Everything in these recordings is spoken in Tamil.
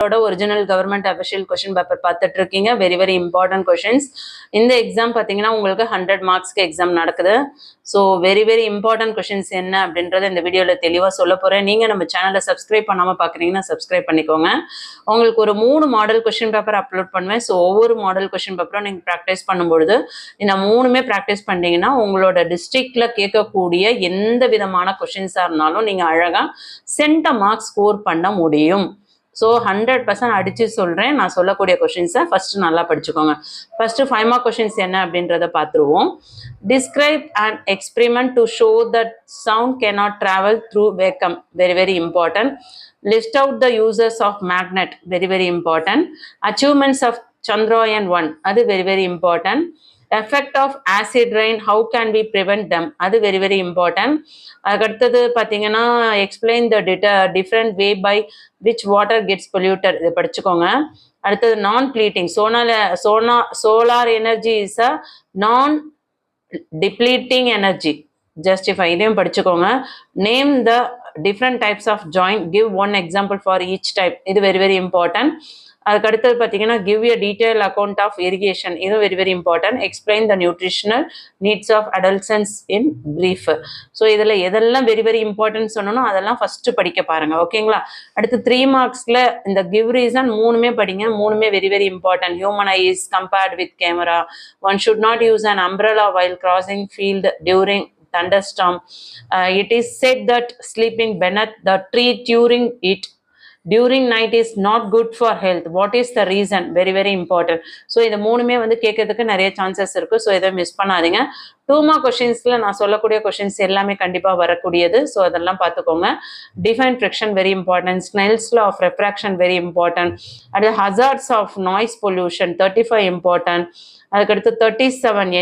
Original government official question paper பார்த்துட்டு இருக்கீங்க. Very very important questions. இந்த எக்ஸாம் பார்த்தீங்கன்னா உங்களுக்கு 100 மார்க்ஸ்க்கு எக்ஸாம் நடக்குது. So very very important questions என்ன அப்படின்றத இந்த வீடியோவில் தெளிவாக சொல்ல போகிறேன். நீங்கள் நம்ம சேனலை சப்ஸ்கிரைப் பண்ணாமல் பார்க்குறீங்கன்னா சப்ஸ்கிரைப் பண்ணிக்கோங்க. உங்களுக்கு ஒரு 3 மாடல் கொஷின் பேப்பர் அப்லோட் பண்ணுவேன். ஸோ ஒவ்வொரு மாடல் கொஷின் பேப்பரும் நீங்கள் ப்ராக்டிஸ் பண்ணும்பொழுது இந்த 3மே ப்ராக்டிஸ் பண்ணிட்டீங்கன்னா உங்களோட டிஸ்ட்ரிக்டில் கேட்கக்கூடிய எந்த விதமான கொஷின்ஸாக இருந்தாலும் நீங்கள் அழகாக சென்ட மார்க்ஸ் ஸ்கோர் பண்ண முடியும். ஸோ 100% அடித்து சொல்கிறேன். நான் சொல்லக்கூடிய கொஷின்ஸை ஃபஸ்ட்டு நல்லா படிச்சுக்கோங்க. ஃபஸ்ட்டு 5 மார்க் கொஷின்ஸ் என்ன அப்படின்றத பார்த்துருவோம். Describe and experiment to show that sound cannot travel through vacuum. Very very important. List out the users of magnet. Very very important. Achievements of Chandrayaan-1. அது very very important. Effect of acid rain, how can we prevent them. அது வெரி வெரி இம்பார்ட்டன்ட். அதுக்கடுத்தது பார்த்தீங்கன்னா explain the different way by which water gets polluted. இதை படிச்சுக்கோங்க. அடுத்தது non depleting. Solar energy is a non depleting energy. Justify. இதையும் படிச்சுக்கோங்க. Name the different types of joint, give one example for each type. இது வெரி வெரி இம்பார்ட்டன்ட். அதுக்கு அடுத்தது பார்த்தீங்கன்னா give a detail account of irrigation. இது very very important. Explain the nutritional needs of adolescents in brief. So இதில் எதெல்லாம் வெரி வெரி இம்பார்ட்டன்ட் சொன்னோம் அதெல்லாம் ஃபஸ்ட்டு படிக்க பாருங்க. ஓகேங்களா? அடுத்து 3 மார்க்ஸில் இந்த கிவ் ரீசன் 3மே படிங்க. 3மே very very important. Human eye is compared with camera. One should not use an umbrella while crossing field during thunderstorm. It is said that sleeping beneath the tree during night is not good for health. What is the reason? Very very important. So இது 3மே வந்து கேட்கறதுக்கு நிறைய சான்சஸ் இருக்கு. ஸோ இதை மிஸ் பண்ணாதீங்க. 2 மார்க் கொஷின்ஸ்ல நான் சொல்லக்கூடிய கொஷின்ஸ் எல்லாமே கண்டிப்பாக வரக்கூடியது. ஸோ அதெல்லாம் பார்த்துக்கோங்க. Define friction very important. Snell's law of refraction very important. அடுத்து hazards of noise pollution 35 important. அதுக்கடுத்து 37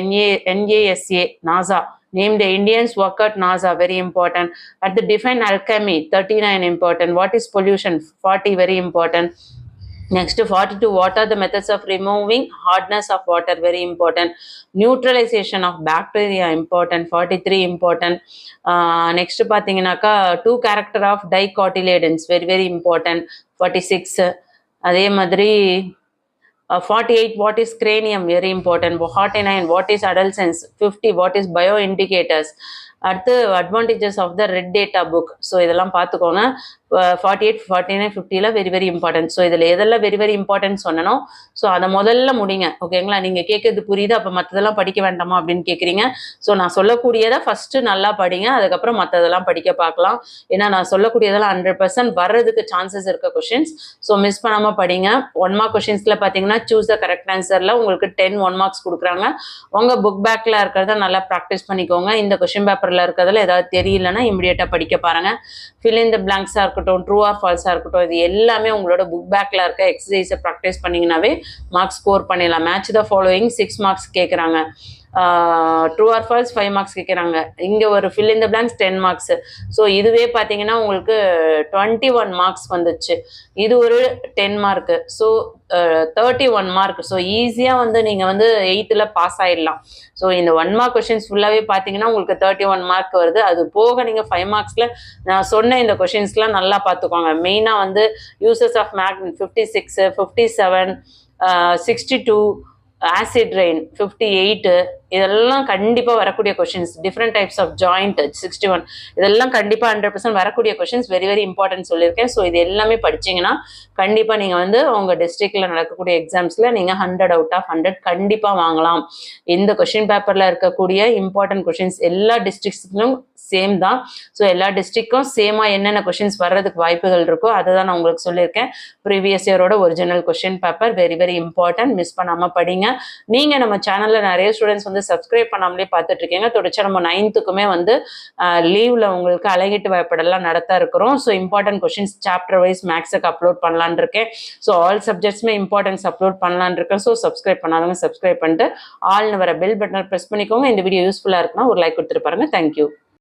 NASA NASA. Name the Indians work at NASA. Very important. At the define alchemy 39 important. What is pollution? 40 very important. Next 42. What are the methods of removing hardness of water? Very important. Neutralization of bacteria important. 43 important. Next பார்த்தீங்கன்னாக்கா 2 character of dicotyledons. Very very important. 46. அதே மாதிரி 48. What is cranium? Very important. 49. What is adolescence? 50. What is bioindicators? அடுத்து advantages of the red data book. So இதெல்லாம் பார்த்துக்கோங்க. 48, 49, 50ல வெரி வெரி இம்பார்ட்டன்ட். ஸோ இதில் எதெல்லாம் வெரி வெரி இம்பார்ட்டன்ட் சொன்னனும். ஸோ அதை முதல்ல முடிங்க. ஓகேங்களா? நீங்கள் கேட்கறது புரியுது. அப்போ மற்றதெல்லாம் படிக்க வேண்டாமா அப்படின்னு கேட்குறீங்க. ஸோ நான் சொல்லக்கூடியதை ஃபஸ்ட்டு நல்லா படிங்க. அதுக்கப்புறம் மற்றதெல்லாம் படிக்க பார்க்கலாம். ஏன்னா நான் சொல்லக்கூடியதெல்லாம் 100% வர்றதுக்கு சான்சஸ் இருக்க கொஷின்ஸ். ஸோ மிஸ் பண்ணாமல் படிங்க. 1 மார்க் கொஷின்ஸில் பார்த்தீங்கன்னா சூஸ் த கரெக்ட் ஆன்சரில் உங்களுக்கு 10 1 மார்க்ஸ் கொடுக்குறாங்க. உங்கள் புக் பேக்கில் இருக்கிறத நல்லா ப்ராக்டிஸ் பண்ணிக்கோங்க. இந்த கொஷின் பேப்பர் இருக்கிறதுல ஏதாவது தெரியலன்னா இமிடியேட்டா படிக்க பாருங்க. ஃபில் இன் த பிளாங்க்ஸா இருக்கட்டும், ட்ரூ ஆர் ஃபால்ஸா இருக்கட்டும், இது எல்லாமே உங்களோட புக் பேக்ல இருக்க எக்ஸசைஸை ப்ராக்டிஸ் பண்ணீங்கன்னாவே மார்க்ஸ் ஸ்கோர் பண்ணிடலாம். மேட்ச் த ஃபாலோயிங் 6 மார்க்ஸ் கேட்குறாங்க. ட்ரூ ஆர் ஃபால்ஸ் 5 மார்க்ஸ் கேட்குறாங்க. இங்கே ஒரு fill in the blanks 10 marks. So இதுவே பார்த்தீங்கன்னா உங்களுக்கு 21 மார்க்ஸ் வந்துச்சு. இது ஒரு 10 மார்க்கு. So 31 mark. ஸோ ஈஸியாக வந்து நீங்கள் வந்து 8th பாஸ் ஆகிடலாம். ஸோ இந்த 1 மார்க் கொஷின்ஸ் ஃபுல்லாகவே பார்த்தீங்கன்னா உங்களுக்கு 31 மார்க் வருது. அது போக நீங்கள் 5 மார்க்ஸில் நான் சொன்ன இந்த கொஷின்ஸ்லாம் நல்லா பார்த்துக்கோங்க. மெயினாக வந்து uses of magnet 56, 57, 62, acid rain 58, இதெல்லாம் கண்டிப்பாக வரக்கூடிய questions. Different types of joint 61, இதெல்லாம் கண்டிப்பாக 100% வரக்கூடிய கொஷின்ஸ். வெரி வெரி இம்பார்ட்டன்ட் சொல்லியிருக்கேன். ஸோ இது எல்லாமே படிச்சிங்கன்னா கண்டிப்பாக நீங்கள் வந்து உங்கள் டிஸ்ட்ரிக்டில் நடக்கக்கூடிய எக்ஸாம்ஸில் நீங்கள் 100 out of 100 கண்டிப்பாக வாங்கலாம். இந்த கொஷின் பேப்பரில் இருக்கக்கூடிய இம்பார்ட்டன்ட் கொஷின்ஸ் எல்லா டிஸ்ட்ரிக்ட்ஸ்லும் சேம் தான். ஸோ எல்லா டிஸ்ட்ரிக்டும் சேமாக என்னென்ன கொஷின்ஸ் வர்றதுக்கு வாய்ப்புகள் இருக்கோ அதை தான் நான் உங்களுக்கு சொல்லியிருக்கேன். ப்ரீவியஸ் இயரோட original question paper very very important. Miss பண்ணாமல் படிங்க. நீங்கள் நம்ம சேனலில் நிறைய ஸ்டூடெண்ட்ஸ் வந்து சப்ஸ்கிரைப் பண்ணாமலே பார்த்துட்டு இருக்கீங்க. தொடர்ச்சி நம்ம 9th வந்து லீவ்ல உங்களுக்கு அழகிட்டு பயப்படலாம் நடத்த இருக்கிறோம். So important questions chapter wise மேக்ஸுக்கு அப்லோட் பண்ணலான் இருக்கேன். ஸோ ஆல் சப்ஜெக்ட்ஸ்மே இம்பார்ட்டன்ஸ் அப்லோட் பண்ணலான் இருக்கேன். ஸோ சப்ஸ்கிரைப் பண்ணாதவங்க சப்ஸ்கிரைப் பண்ணிட்டு ஆல்னு வர பெல் பட்டனை ப்ரெஸ் பண்ணிக்கோங்க. இந்த வீடியோ யூஸ்ஃபுல்லாக இருக்குன்னா ஒரு லைக் கொடுத்துட்டு பாருங்க. தேங்க்யூ.